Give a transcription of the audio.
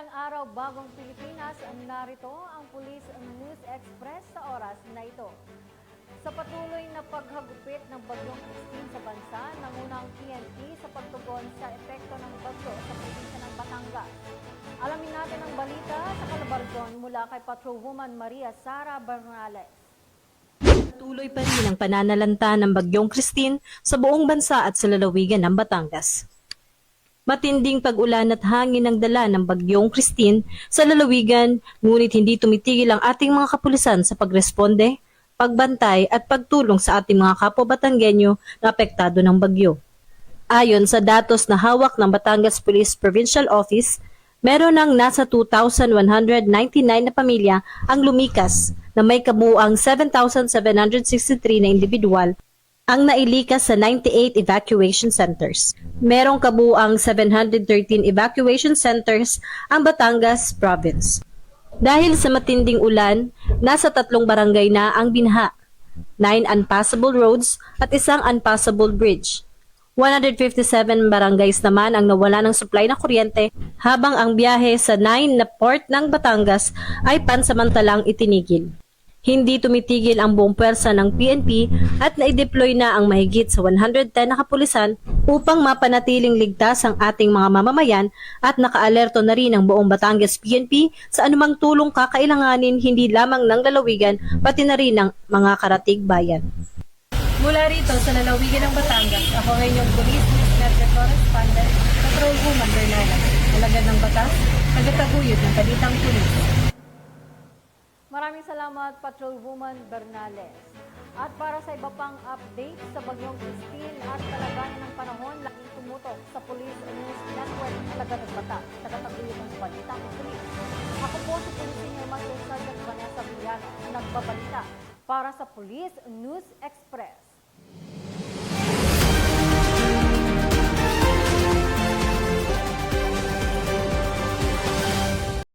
Isang araw bagong Pilipinas, narito ang Police News Express sa oras na ito. Sa patuloy na paghagupit ng bagyong Christine sa bansa, nangunang PNP sa pagtugon sa epekto ng bagyo sa probinsya ng Batangas. Alamin natin ang balita sa Calabarzon mula kay Patrolwoman Maria Sara Bernales. Tuloy pa rin ang pananalanta ng bagyong Christine sa buong bansa at sa lalawigan ng Batangas. Matinding pag-ulan at hangin ang dala ng bagyong Christine sa lalawigan, ngunit hindi tumitigil ang ating mga kapulisan sa pagresponde, pagbantay at pagtulong sa ating mga kapwa Batanggenyo na apektado ng bagyo. Ayon sa datos na hawak ng Batangas Police Provincial Office, meron ng nasa 2,199 na pamilya ang lumikas na may kabuuang 7,763 na individual ang nailikas sa 98 evacuation centers. Merong kabuuang 713 evacuation centers ang Batangas Province. Dahil sa matinding ulan, nasa 3 barangay na ang binha, 9 unpassable roads at 1 unpassable bridge. 157 barangays naman ang nawala ng supply ng kuryente habang ang biyahe sa 9 na port ng Batangas ay pansamantalang itinigil. Hindi tumitigil ang buong pwersa ng PNP at naideploy na ang mahigit sa 110 na kapulisan upang mapanatiling ligtas ang ating mga mamamayan at nakaalerto na rin ang buong Batangas PNP sa anumang tulong kakailanganin hindi lamang ng lalawigan pati na rin ng mga karatig bayan. Mula rito sa lalawigan ng Batangas, ako ang inyong Police News Network Correspondent, Patrolwoman Bernales, alagad ng batas, tagataguyod ng balitang pulis. Maraming salamat, Patrolwoman Bernales. At para sa iba pang update sa bagyong Christine at kalagayan ng panahon, laging tumutok sa Police News Network alagad ng batas, tagataguyod ng balitang pulis. Ako po si Police Senior Master Sergeant Vanessa Villano, nagbabalita para sa Police News Express.